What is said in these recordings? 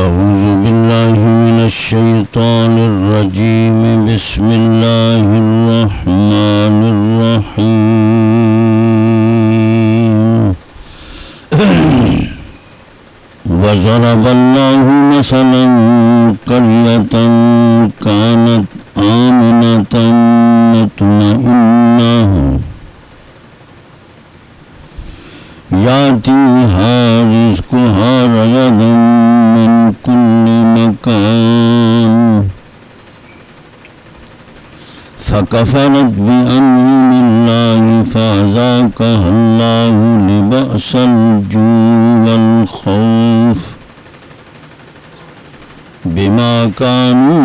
أعوذ بالله من الشيطان الرجيم بسم الله الرحمن الرحيم وضرب الله مثلا قرية كانت آمنة مطمئنة يأتيها رزقها رغدا من كل مكان فكفرت بأنعم الله فأذاقها الله لبأس الجوع والخوف بما كانوا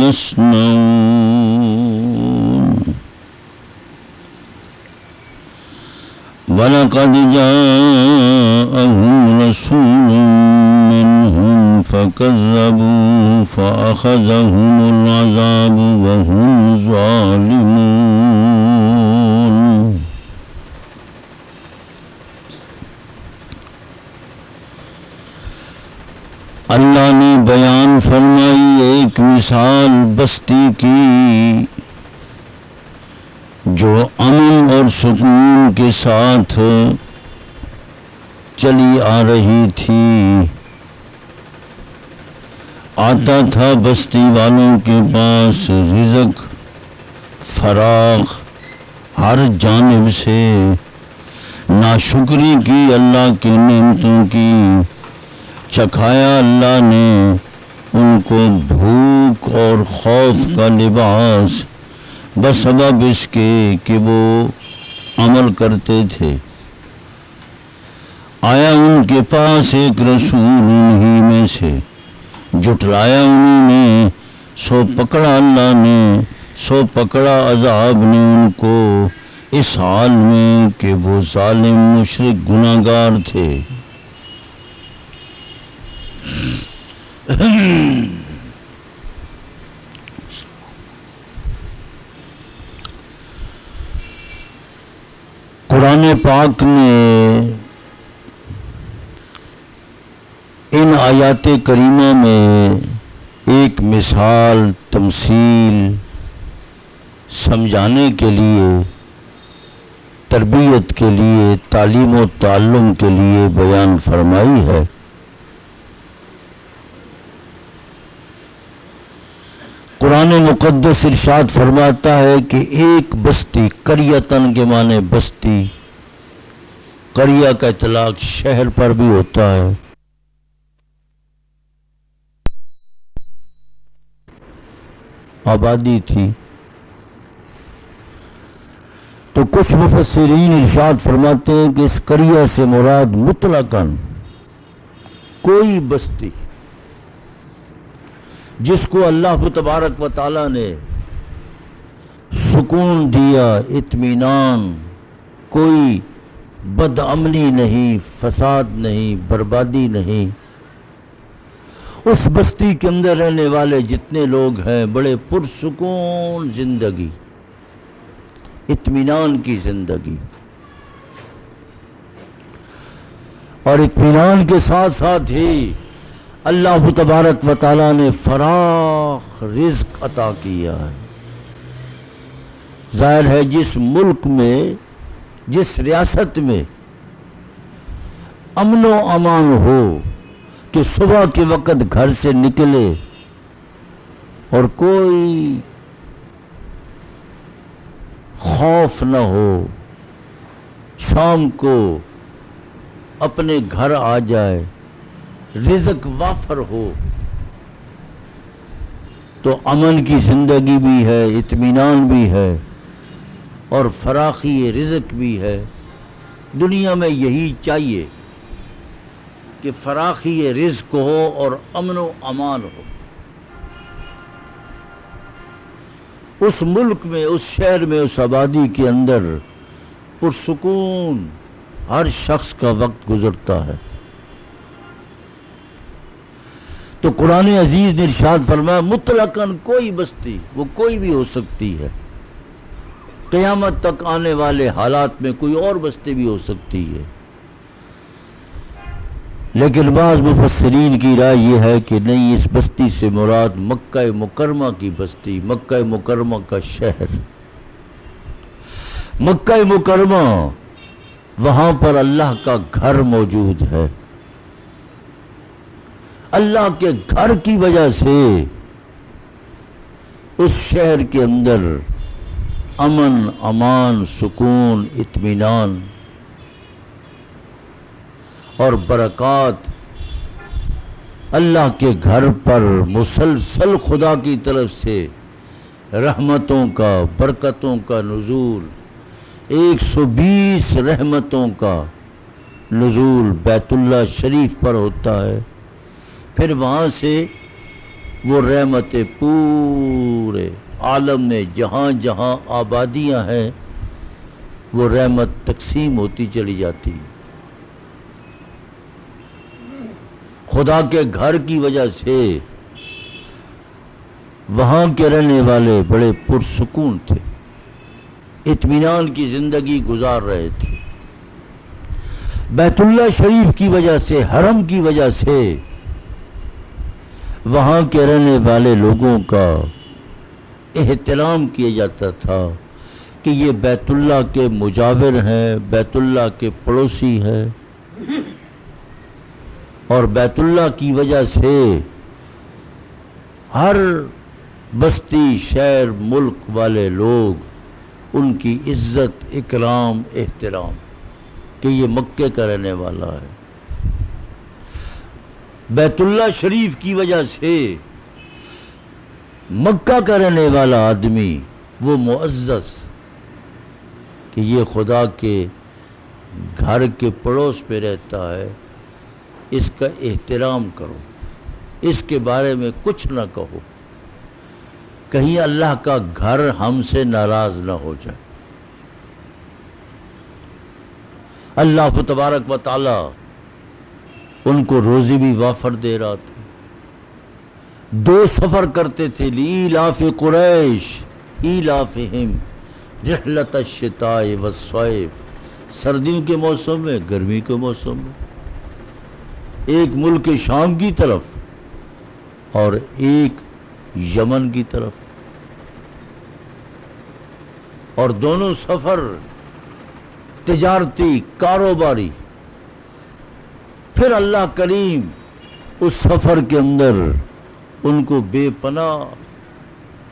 يصنعون وَلَقَدْ جَاءَهُمْ رَسُولٌ مِّنْهُمْ فَكَذَّبُوا فَأَخَذَهُمُ الْعَذَابُ وَهُمْ ظَالِمُونَ اللہ نے بیان فرمائی ایک مثال بستی کی جو امن اور سکون کے ساتھ چلی آ رہی تھی۔ آتا تھا بستی والوں کے پاس رزق فراخ ہر جانب سے، ناشکری کی اللہ کی نعمتوں کی، چکھایا اللہ نے ان کو بھوک اور خوف کا لباس بسبب اس کے کہ وہ عمل کرتے تھے۔ آیا ان کے پاس ایک رسول انہی میں سے، جھٹلایا انہی نے، سو پکڑا اللہ نے، سو پکڑا عذاب نے ان کو اس حال میں کہ وہ ظالم مشرک گناہگار تھے۔ قرآن پاک نے ان آیات کریمہ میں ایک مثال، تمثیل سمجھانے کے لیے، تربیت کے لیے، تعلیم و تعلم کے لیے بیان فرمائی ہے۔ قرآن مقدس ارشاد فرماتا ہے کہ ایک بستی، قریتن کے معنی بستی، قریہ کا اطلاق شہر پر بھی ہوتا ہے۔ آبادی تھی تو کچھ مفسرین ارشاد فرماتے ہیں کہ اس قریہ سے مراد مطلقاً کوئی بستی جس کو اللہ تبارک و تعالی نے سکون دیا، اطمینان، کوئی بدعملی نہیں، فساد نہیں، بربادی نہیں، اس بستی کے اندر رہنے والے جتنے لوگ ہیں بڑے پرسکون زندگی، اطمینان کی زندگی، اور اطمینان کے ساتھ ساتھ ہی اللہ تبارک و تعالیٰ نے فراخ رزق عطا کیا ہے۔ ظاہر ہے جس ملک میں، جس ریاست میں امن و امان ہو کہ صبح کے وقت گھر سے نکلے اور کوئی خوف نہ ہو، شام کو اپنے گھر آ جائے، رزق وافر ہو، تو امن کی زندگی بھی ہے، اطمینان بھی ہے اور فراخی رزق بھی ہے۔ دنیا میں یہی چاہیے کہ فراخی رزق ہو اور امن و امان ہو۔ اس ملک میں، اس شہر میں، اس آبادی کے اندر پرسکون ہر شخص کا وقت گزرتا ہے۔ تو قرآن عزیز نے ارشاد فرمایا مطلقاً کوئی بستی، وہ کوئی بھی ہو سکتی ہے، قیامت تک آنے والے حالات میں کوئی اور بستی بھی ہو سکتی ہے۔ لیکن بعض مفسرین کی رائے یہ ہے کہ نہیں، اس بستی سے مراد مکہ مکرمہ کی بستی، مکہ مکرمہ کا شہر، مکہ مکرمہ، وہاں پر اللہ کا گھر موجود ہے۔ اللہ کے گھر کی وجہ سے اس شہر کے اندر امن، امان، سکون، اطمینان اور برکات، اللہ کے گھر پر مسلسل خدا کی طرف سے رحمتوں کا، برکتوں کا نزول، 120 رحمتوں کا نزول بیت اللہ شریف پر ہوتا ہے۔ پھر وہاں سے وہ رحمتیں پورے عالم میں جہاں جہاں آبادیاں ہیں وہ رحمت تقسیم ہوتی چلی جاتی ہے۔ خدا کے گھر کی وجہ سے وہاں کے رہنے والے بڑے پرسکون تھے، اطمینان کی زندگی گزار رہے تھے۔ بیت اللہ شریف کی وجہ سے، حرم کی وجہ سے وہاں کے رہنے والے لوگوں کا احترام کیا جاتا تھا کہ یہ بیت اللہ کے مجاور ہیں، بیت اللہ کے پڑوسی ہیں، اور بیت اللہ کی وجہ سے ہر بستی، شہر، ملک والے لوگ ان کی عزت، اکرام، احترام کہ یہ مکے کا رہنے والا ہے۔ بیت اللہ شریف کی وجہ سے مکہ کا رہنے والا آدمی وہ معزز کہ یہ خدا کے گھر کے پڑوس پہ رہتا ہے، اس کا احترام کرو، اس کے بارے میں کچھ نہ کہو، کہیں اللہ کا گھر ہم سے ناراض نہ ہو جائے۔ اللہ تبارک و تعالی ان کو روزی بھی وافر دے رہا تھا۔ 2 سفر کرتے تھے، لإیلاف قریش ایلافہم رحلۃ الشتاء والصیف، سردیوں کے موسم میں، گرمی کے موسم میں، ایک ملک شام کی طرف اور ایک یمن کی طرف، اور دونوں سفر تجارتی، کاروباری۔ پھر اللہ کریم اس سفر کے اندر ان کو بے پناہ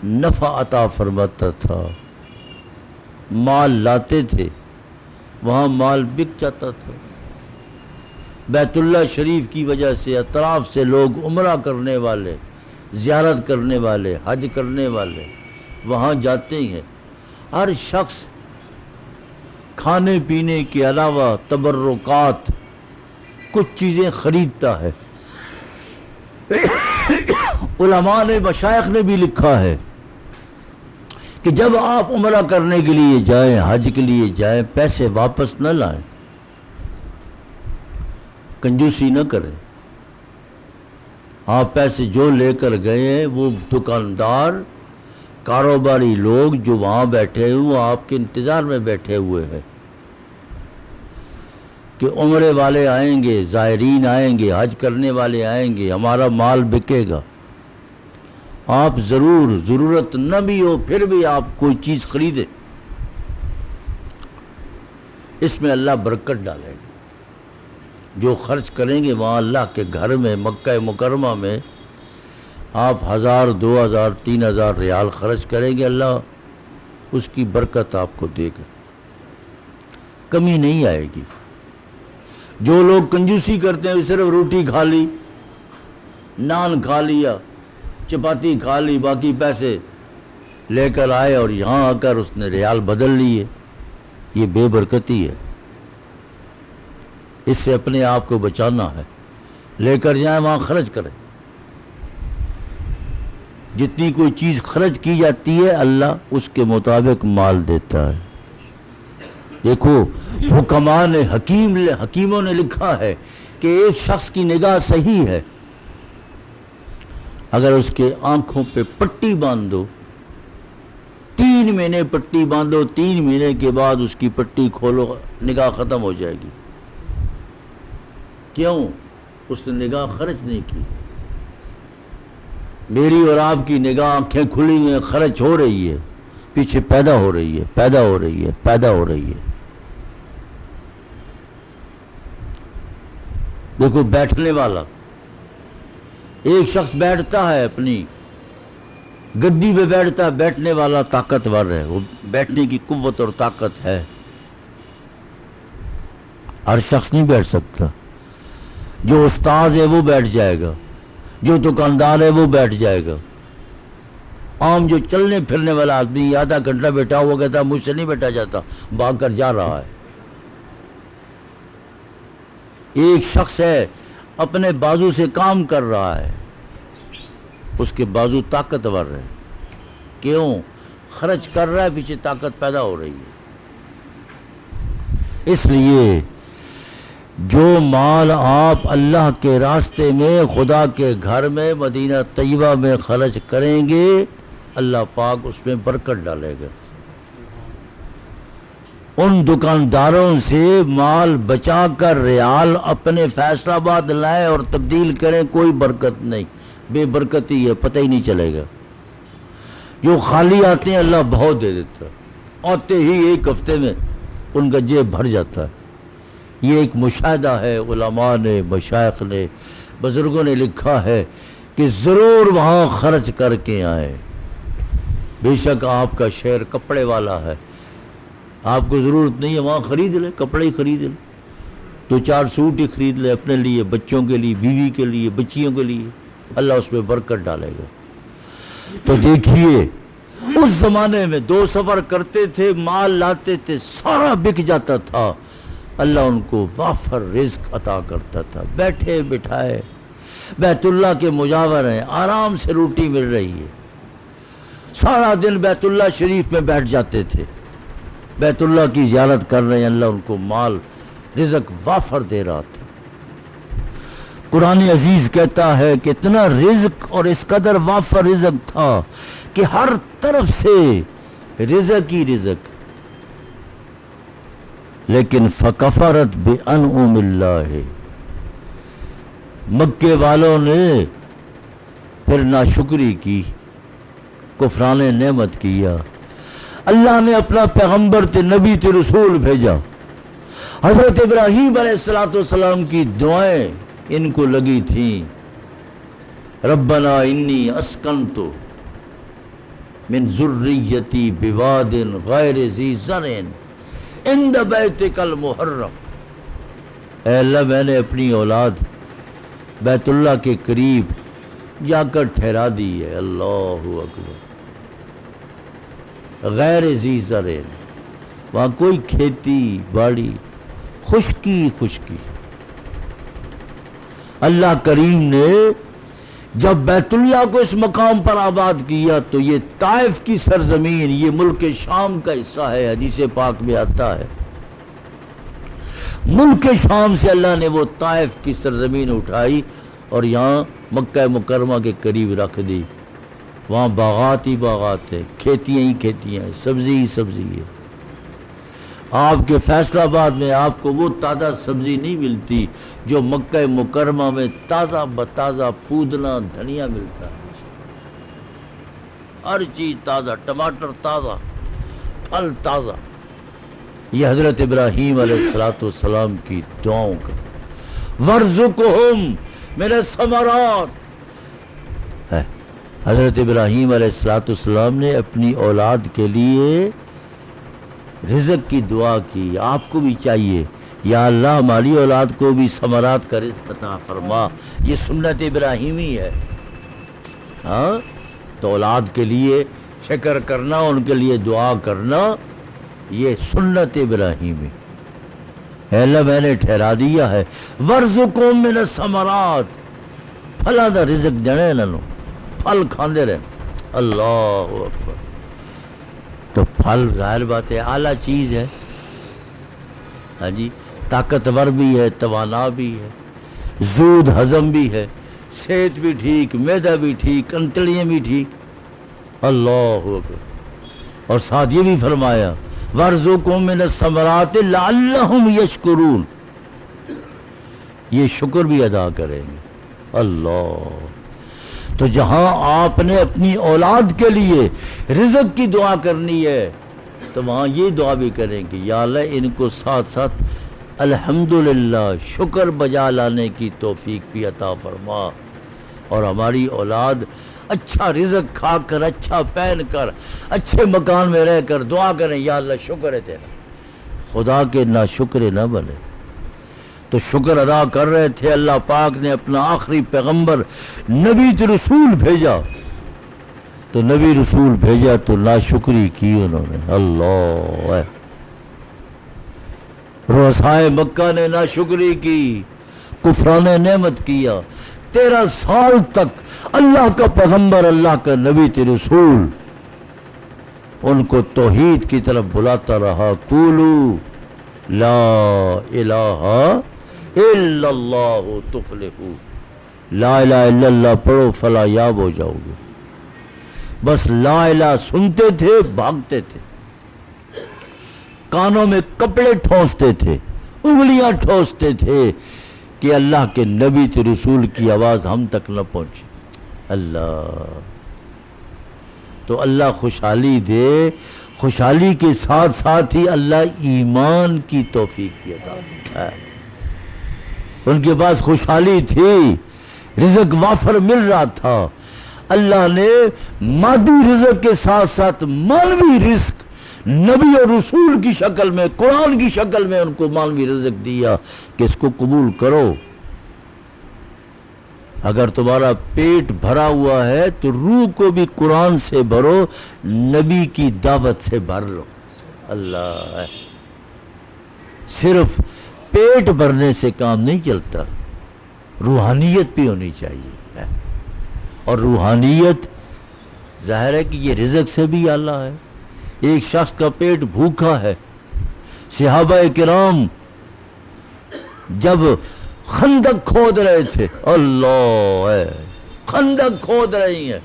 نفع عطا فرماتا تھا، مال لاتے تھے، وہاں مال بک جاتا تھا۔ بیت اللہ شریف کی وجہ سے اطراف سے لوگ عمرہ کرنے والے، زیارت کرنے والے، حج کرنے والے وہاں جاتے ہیں۔ ہر شخص کھانے پینے کے علاوہ تبرکات، کچھ چیزیں خریدتا ہے۔ علماء نے، مشائخ نے بھی لکھا ہے کہ جب آپ عمرہ کرنے کے لیے جائیں، حج کے لیے جائیں، پیسے واپس نہ لائیں، کنجوسی نہ کریں۔ آپ پیسے جو لے کر گئے ہیں، وہ دکاندار، کاروباری لوگ جو وہاں بیٹھے ہیں وہ آپ کے انتظار میں بیٹھے ہوئے ہیں کہ عمرے والے آئیں گے، زائرین آئیں گے، حج کرنے والے آئیں گے، ہمارا مال بکے گا۔ آپ ضرور، ضرورت نہ بھی ہو پھر بھی آپ کوئی چیز خریدیں، اس میں اللہ برکت ڈالے گا۔ جو خرچ کریں گے وہاں اللہ کے گھر میں، مکہ مکرمہ میں، آپ 1000، 2000، 3000 ریال خرچ کریں گے، اللہ اس کی برکت آپ کو دے گا، کمی نہیں آئے گی۔ جو لوگ کنجوسی کرتے ہیں، صرف روٹی کھا لی، نان کھا لیا، چپاتی کھا لی، باقی پیسے لے کر آئے اور یہاں آ کر اس نے ریال بدل لیے، یہ بے برکتی ہے۔ اس سے اپنے آپ کو بچانا ہے، لے کر جائیں وہاں خرچ کریں۔ جتنی کوئی چیز خرچ کی جاتی ہے اللہ اس کے مطابق مال دیتا ہے۔ دیکھو حکماء نے، حکیموں نے لکھا ہے کہ ایک شخص کی نگاہ صحیح ہے، اگر اس کے آنکھوں پہ پٹی باندھ دو، 3 مہینے پٹی باندھو، 3 مہینے کے بعد اس کی پٹی کھولو، نگاہ ختم ہو جائے گی۔ کیوں؟ اس نے نگاہ خرچ نہیں کی. میری اور آپ کی نگاہ آنکھیں کھلی ہوئی ہیں، خرچ ہو رہی ہے، پیچھے پیدا ہو رہی ہے، پیدا ہو رہی ہے، پیدا ہو رہی ہے. دیکھو بیٹھنے والا ایک شخص بیٹھتا ہے، اپنی گدی پہ بیٹھتا ہے، بیٹھنے والا طاقتور ہے، وہ بیٹھنے کی قوت اور طاقت ہے. ہر شخص نہیں بیٹھ سکتا. جو استاذ ہے وہ بیٹھ جائے گا، جو دکاندار ہے وہ بیٹھ جائے گا. عام جو چلنے پھرنے والا آدمی آدھا گھنٹہ بیٹھا ہوا کہتا ہے مجھ سے نہیں بیٹھا جاتا، بھاگ کر جا رہا ہے. ایک شخص ہے اپنے بازو سے کام کر رہا ہے، اس کے بازو طاقتور ہے. کیوں؟ خرچ کر رہا ہے، پیچھے طاقت پیدا ہو رہی ہے. اس لیے جو مال آپ اللہ کے راستے میں، خدا کے گھر میں، مدینہ طیبہ میں خرچ کریں گے، اللہ پاک اس میں برکت ڈالے گا. ان دکانداروں سے مال بچا کر ریال اپنے فیصل آباد لائیں اور تبدیل کریں، کوئی برکت نہیں، بے برکتی ہے، پتہ ہی نہیں چلے گا. جو خالی آتے ہیں اللہ بہت دے دیتا ہے، آتے ہی ایک ہفتے میں ان کا جیب بھر جاتا ہے. یہ ایک مشاہدہ ہے، علماء نے، مشائخ نے، بزرگوں نے لکھا ہے کہ ضرور وہاں خرچ کر کے آئیں. بے شک آپ کا شہر کپڑے والا ہے، آپ کو ضرورت نہیں ہے، وہاں خرید لیں، کپڑے ہی خرید لیں، 2-4 سوٹ ہی خرید لیں اپنے لیے، بچوں کے لیے، بیوی کے لیے، بچیوں کے لیے، اللہ اس میں برکت ڈالے گا. تو دیکھیے اس زمانے میں 2 سفر کرتے تھے، مال لاتے تھے، سارا بک جاتا تھا، اللہ ان کو وافر رزق عطا کرتا تھا. بیٹھے بٹھائے بیت اللہ کے مجاور ہیں، آرام سے روٹی مل رہی ہے، سارا دن بیت اللہ شریف میں بیٹھ جاتے تھے، بیت اللہ کی زیارت کر رہے ہیں، اللہ ان کو مال رزق وافر دے رہا تھا. قرآن عزیز کہتا ہے کہ اتنا رزق اور اس قدر وافر رزق تھا کہ ہر طرف سے رزق ہی رزق. لیکن فکفرت بانعم اللہ، مکے والوں نے پھر ناشکری کی، کفران نعمت کیا. اللہ نے اپنا پیغمبر تے نبی تے رسول بھیجا. حضرت ابراہیم علیہ السلام کی دعائیں ان کو لگی تھیں، ربنا انی اسکنت من ذریتی بواد غیر ذی زرع عند بیتک المحرم. اے اللہ میں نے اپنی اولاد بیت اللہ کے قریب جا کر ٹھہرا دی ہے، اللہ اکبر، غیر ذی زرع، وہاں کوئی کھیتی باڑی، خشکی خشکی. اللہ کریم نے جب بیت اللہ کو اس مقام پر آباد کیا تو یہ طائف کی سرزمین، یہ ملک شام کا حصہ ہے. حدیث پاک میں آتا ہے ملک شام سے اللہ نے وہ طائف کی سرزمین اٹھائی اور یہاں مکہ مکرمہ کے قریب رکھ دی. وہاں باغات ہی باغات ہیں، کھیتیاں ہی کھیتیاں ہیں، سبزی ہی سبزی ہے. آپ کے فیصل آباد میں آپ کو وہ تازہ سبزی نہیں ملتی جو مکہ مکرمہ میں تازہ بتازہ پودنا دھنیا ملتا ہے. ہر چیز تازہ، ٹماٹر تازہ، پھل تازہ. یہ حضرت ابراہیم علیہ السلام کی دعاؤں کا وَارْزُقْهُمْ مِنَ الثَّمَرَاتِ ہے. حضرت ابراہیم علیہ السلام نے اپنی اولاد کے لیے رزق کی دعا کی. آپ کو بھی چاہیے یا اللہ ہماری اولاد کو بھی ثمرات کا رزق عطا فرما. یہ سنت ابراہیمی ہے. ہاں تو اولاد کے لیے فکر کرنا، ان کے لیے دعا کرنا، یہ سنت ابراہیمی. اے اللہ میں نے ٹھہرا دیا ہے وَارْزُقْهُمْ مِنَ الثَّمَرَاتِ، پھلاں دا رزق دینا انہاں نوں، پھل کھاندے رہن. اللہ اکبر. تو پھل ظاہر بات ہے اعلیٰ چیز ہے، ہاں جی، طاقتور بھی ہے، توانا بھی ہے، زود ہضم بھی ہے، صحت بھی ٹھیک، معدہ بھی ٹھیک، انتڑیاں بھی ٹھیک. اللہ اکبر. اور ساتھ یہ بھی فرمایا وَارْزُقْهُمْ مِنَ الثَّمَرَاتِ لَعَلَّهُمْ يَشْكُرُونَ، یہ شکر بھی ادا کریں گے. اللہ. تو جہاں آپ نے اپنی اولاد کے لیے رزق کی دعا کرنی ہے تو وہاں یہ دعا بھی کریں کہ یا اللہ ان کو ساتھ ساتھ الحمدللہ شکر بجا لانے کی توفیق بھی عطا فرما، اور ہماری اولاد اچھا رزق کھا کر، اچھا پہن کر، اچھے مکان میں رہ کر دعا کریں یا اللہ شکر ہے تیرا. خدا کے ناشکر نہ بنے. تو شکر ادا کر رہے تھے. اللہ پاک نے اپنا آخری پیغمبر نبی رسول بھیجا، تو نبی رسول بھیجا تو ناشکری کی انہوں نے. اللہ. رؤسائے مکہ نے ناشکری کی، کفران نعمت کیا. 13 سال تک اللہ کا پیغمبر، اللہ کا نبی رسول ان کو توحید کی طرف بلاتا رہا. قولو لا الہ الا اللہ تفلحو. لا الہ الا اللہ پڑھو فلاح یاب ہو جاؤ گے. بس لا الہ سنتے تھے، بھاگتے تھے، کانوں میں کپڑے ٹھونستے تھے، انگلیاں ٹھونستے تھے کہ اللہ کے نبی رسول کی آواز ہم تک نہ پہنچی. اللہ. تو اللہ خوشحالی دے، خوشحالی کے ساتھ ساتھ ہی اللہ ایمان کی توفیق بھی عطا فرمائے. ان کے پاس خوشحالی تھی، رزق وافر مل رہا تھا. اللہ نے مادی رزق کے ساتھ ساتھ مانوی رزق نبی اور رسول کی شکل میں، قرآن کی شکل میں ان کو مانوی رزق دیا کہ اس کو قبول کرو. اگر تمہارا پیٹ بھرا ہوا ہے تو روح کو بھی قرآن سے بھرو، نبی کی دعوت سے بھر لو. اللہ. صرف پیٹ بھرنے سے کام نہیں چلتا، روحانیت بھی ہونی چاہیے. اور روحانیت ظاہر ہے کہ یہ رزق سے بھی اعلیٰ ہے. ایک شخص کا پیٹ بھوکا ہے. صحابہ کرام جب خندق کھود رہے تھے، اللہ ہے، خندق کھود رہی ہیں،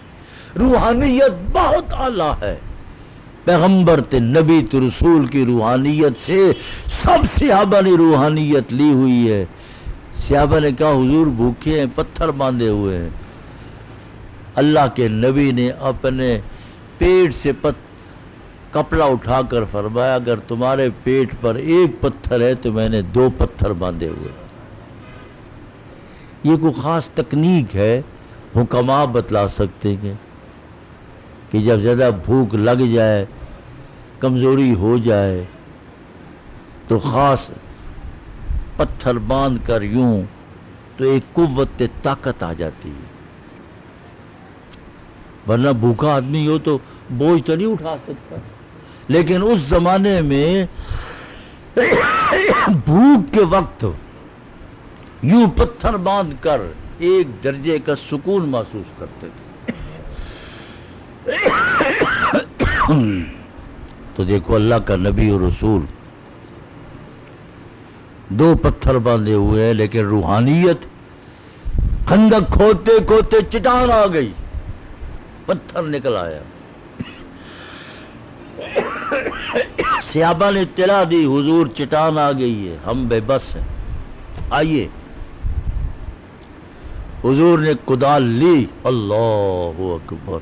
روحانیت بہت اعلیٰ ہے. پیغمبر تے نبی تے رسول کی روحانیت سے سب صحابہ نے روحانیت لی ہوئی ہے. صحابہ نے کہا حضور بھوکے ہیں، پتھر باندھے ہوئے ہیں. اللہ کے نبی نے اپنے پیٹ سے کپڑا اٹھا کر فرمایا اگر تمہارے پیٹ پر ایک پتھر ہے تو میں نے 2 پتھر باندھے ہوئے. یہ کوئی خاص تکنیک ہے، حکماء بتلا سکتے ہیں کہ جب زیادہ بھوک لگ جائے، کمزوری ہو جائے تو خاص پتھر باندھ کر یوں تو ایک قوت طاقت آ جاتی ہے. ورنہ بھوکا آدمی ہو تو بوجھ تو نہیں اٹھا سکتا. لیکن اس زمانے میں بھوک کے وقت یوں پتھر باندھ کر ایک درجے کا سکون محسوس کرتے تھے. تو دیکھو اللہ کا نبی اور رسول 2 پتھر باندھے ہوئے ہیں، لیکن روحانیت خندق کھودتے کھودتے چٹان آ گئی، پتھر نکل آیا. صحابہ نے اطلاع دی حضور چٹان آ گئی ہے، ہم بے بس ہیں، آئیے. حضور نے کدال لی، اللہ اکبر،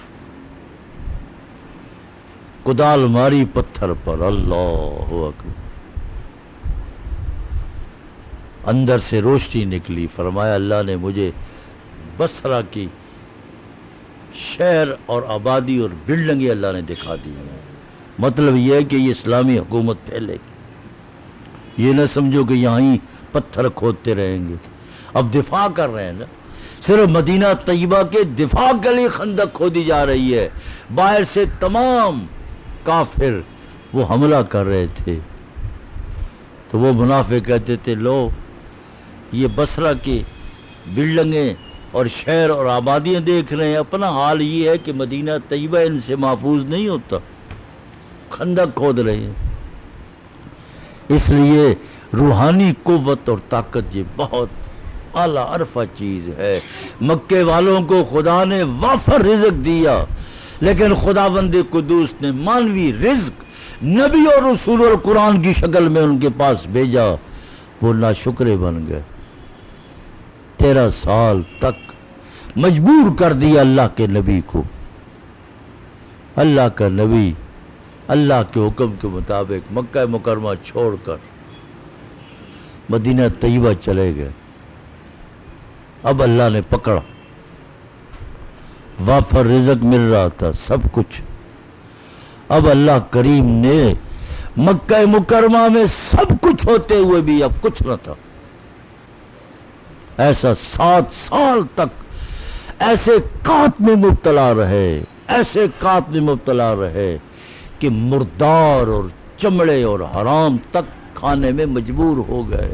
کدال ماری پتھر پر، اللہ اکبر. اندر سے روشنی نکلی. فرمایا اللہ نے مجھے بصرہ کی شہر اور آبادی اور بلڈنگیں اللہ نے دکھا دی. مطلب یہ ہے کہ یہ اسلامی حکومت پھیلے گی. یہ نہ سمجھو کہ یہاں ہی پتھر کھودتے رہیں گے. اب دفاع کر رہے ہیں نا، صرف مدینہ طیبہ کے دفاع کے لیے خندق کھودی جا رہی ہے. باہر سے تمام کافر وہ حملہ کر رہے تھے. تو وہ منافق کہتے تھے لو یہ بصرہ کی بلڈنگیں اور شہر اور آبادیاں دیکھ رہے ہیں، اپنا حال یہ ہے کہ مدینہ طیبہ ان سے محفوظ نہیں ہوتا، خندق کھود رہے ہیں. اس لیے روحانی قوت اور طاقت یہ بہت اعلیٰ عرفہ چیز ہے. مکے والوں کو خدا نے وافر رزق دیا، لیکن خداوند قدوس نے مانوی رزق نبی اور رسول اور قرآن کی شکل میں ان کے پاس بھیجا. وہ ناشکرے بن گئے. 13 سال تک مجبور کر دیا اللہ کے نبی کو. اللہ کا نبی اللہ کے حکم کے مطابق مکہ مکرمہ چھوڑ کر مدینہ طیبہ چلے گئے. اب اللہ نے پکڑا، وافر رزق مل رہا تھا، سب کچھ. اب اللہ کریم نے مکہ مکرمہ میں سب کچھ ہوتے ہوئے بھی اب کچھ نہ تھا. ایسا 7 سال تک ایسے قحط میں مبتلا رہے، ایسے قحط میں مبتلا رہے کہ مردار اور چمڑے اور حرام تک کھانے میں مجبور ہو گئے.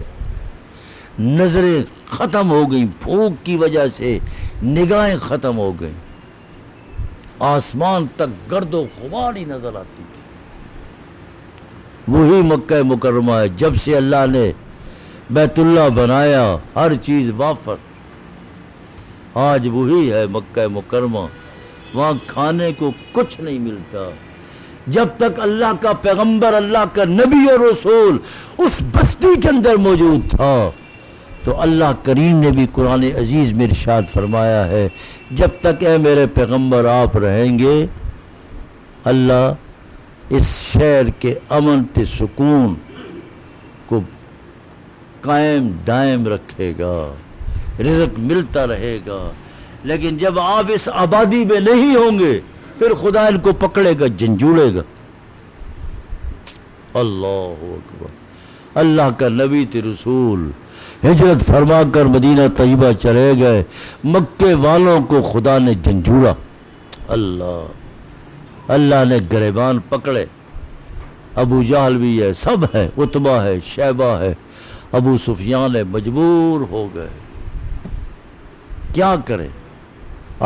نظریں ختم ہو گئیں، بھوک کی وجہ سے نگاہیں ختم ہو گئیں. آسمان تک گرد و غبار ہی نظر آتی تھی. وہی مکہ مکرمہ ہے. جب سے اللہ نے بیت اللہ بنایا ہر چیز وافر. آج وہی ہے مکہ مکرمہ. وہاں کھانے کو کچھ نہیں ملتا. جب تک اللہ کا پیغمبر، اللہ کا نبی اور رسول اس بستی کے اندر موجود تھا تو اللہ کریم نے بھی قرآن عزیز میں ارشاد فرمایا ہے جب تک اے میرے پیغمبر آپ رہیں گے اللہ اس شہر کے امن تے سکون کو قائم دائم رکھے گا، رزق ملتا رہے گا. لیکن جب آپ اس آبادی میں نہیں ہوں گے پھر خدا ان کو پکڑے گا، جھنجھوڑے گا. اللہ اکبر. اللہ کا نبی تے رسول ہجرت فرما کر مدینہ طیبہ چلے گئے. مکے والوں کو خدا نے جھنجھوڑا. اللہ نے گریبان پکڑے. ابو جہل بھی ہے، سب ہے، عتبہ ہے، شیبہ ہے، ابو سفیان ہے. مجبور ہو گئے. کیا کرے؟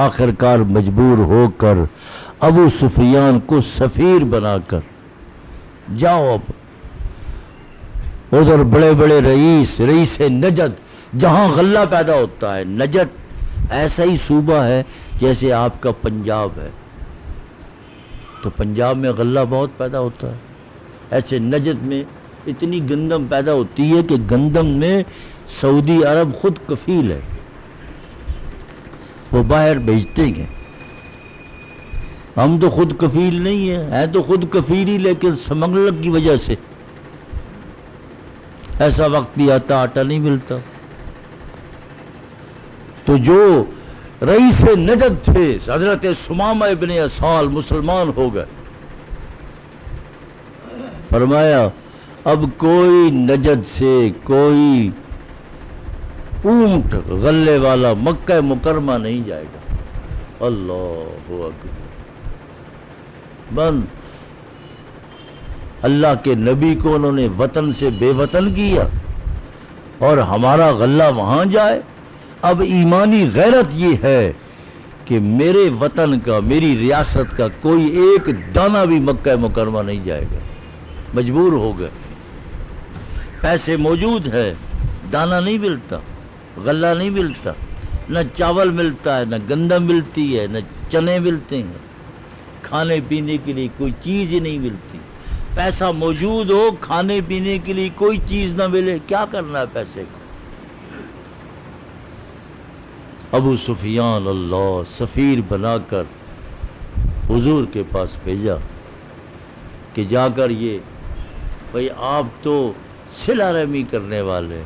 آخر کار مجبور ہو کر ابو سفیان کو سفیر بنا کر جاؤ. اب ادھر بڑے بڑے رئیس نجد جہاں غلہ پیدا ہوتا ہے. نجد ایسا ہی صوبہ ہے جیسے آپ کا پنجاب ہے. تو پنجاب میں غلہ بہت پیدا ہوتا ہے. ایسے نجد میں اتنی گندم پیدا ہوتی ہے کہ گندم میں سعودی عرب خود کفیل ہے، وہ باہر بھیجتے ہیں. ہم تو خود کفیل نہیں ہیں تو خود کفیل ہی، لیکن سمگلر کی وجہ سے ایسا وقت بھی آتا آٹا نہیں ملتا. تو جو رئیس نجد تھے حضرت سمامہ ابن اسال مسلمان ہو گئے. فرمایا اب کوئی نجد سے کوئی اونٹ غلے والا مکہ مکرمہ نہیں جائے گا. اللہ اکبر. بند. اللہ کے نبی کو انہوں نے وطن سے بے وطن کیا اور ہمارا غلہ وہاں جائے. اب ایمانی غیرت یہ ہے کہ میرے وطن کا، میری ریاست کا کوئی ایک دانہ بھی مکہ مکرمہ نہیں جائے گا. مجبور ہو گئے. پیسے موجود ہے، دانہ نہیں ملتا، غلہ نہیں ملتا، نہ چاول ملتا ہے، نہ گندم ملتی ہے، نہ چنے ملتے ہیں. کھانے پینے کے لیے کوئی چیز ہی نہیں ملتی. پیسہ موجود ہو، کھانے پینے کے لیے کوئی چیز نہ ملے، کیا کرنا ہے پیسے کو؟ ابو سفیان اللہ سفیر بنا کر حضور کے پاس بھیجا کہ جا کر یہ بھئی آپ تو صلہ رحمی کرنے والے،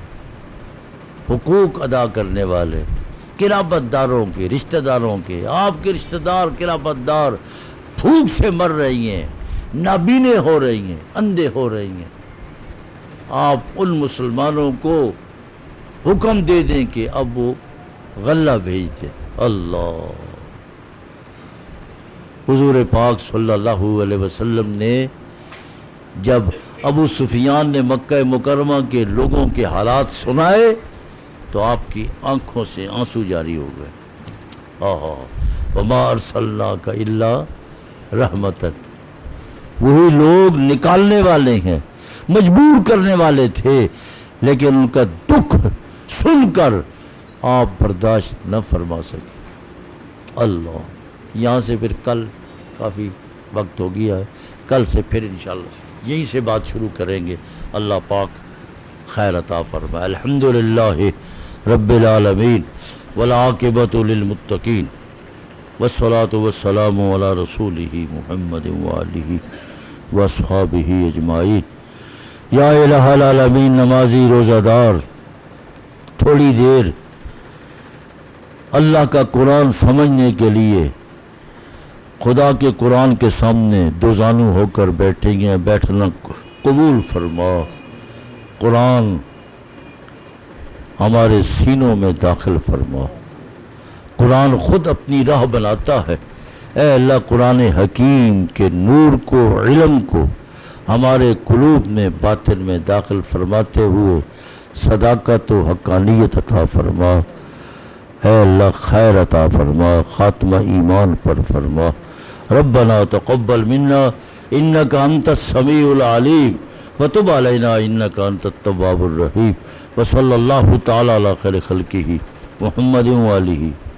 حقوق ادا کرنے والے، قرابت داروں کے، رشتہ داروں کے، آپ کے رشتہ دار قرابت دار بھوک سے مر رہی ہیں، نابینے ہو رہی ہیں، اندھے ہو رہی ہیں. آپ ان مسلمانوں کو حکم دے دیں کہ اب وہ غلہ بھیج دیں. اللہ. حضور پاک صلی اللہ علیہ وسلم نے جب ابو سفیان نے مکہ مکرمہ کے لوگوں کے حالات سنائے تو آپ کی آنکھوں سے آنسو جاری ہو گئے. وما ارسلناک الا رحمتاً. وہی لوگ نکالنے والے ہیں، مجبور کرنے والے تھے، لیکن ان کا دکھ سن کر آپ برداشت نہ فرما سکے. اللہ. یہاں سے پھر کل کافی وقت ہو گیا ہے، کل سے پھر انشاءاللہ یہیں سے بات شروع کریں گے. اللہ پاک خیر عطا فرمائے. الحمدللہ رب العالمین والعاقبۃ للمتقین والصلاة والسلام علی رسولہ محمد وآلہ واصحابہ اجمعین۔ یا الہ العالمین، نمازی روزہ دار تھوڑی دیر اللہ کا قرآن سمجھنے کے لیے خدا کے قرآن کے سامنے دو زانو ہو کر بیٹھیں گے، بیٹھنا قبول فرما۔ قرآن ہمارے سینوں میں داخل فرما۔ قرآن خود اپنی راہ بناتا ہے۔ اے اللہ، قرآن حکیم کے نور کو، علم کو ہمارے قلوب میں، باطن میں داخل فرماتے ہوئے صداقت و حقانیت عطا فرما۔ اے اللہ، خیر عطا فرما، خاتمہ ایمان پر فرما۔ ربنا تقبل منا انک انت السمیع العلیم وتب علینا انک انت التواب الرحیم، وصلی اللہ تعالی علی خیر خلقہ محمد وآلہ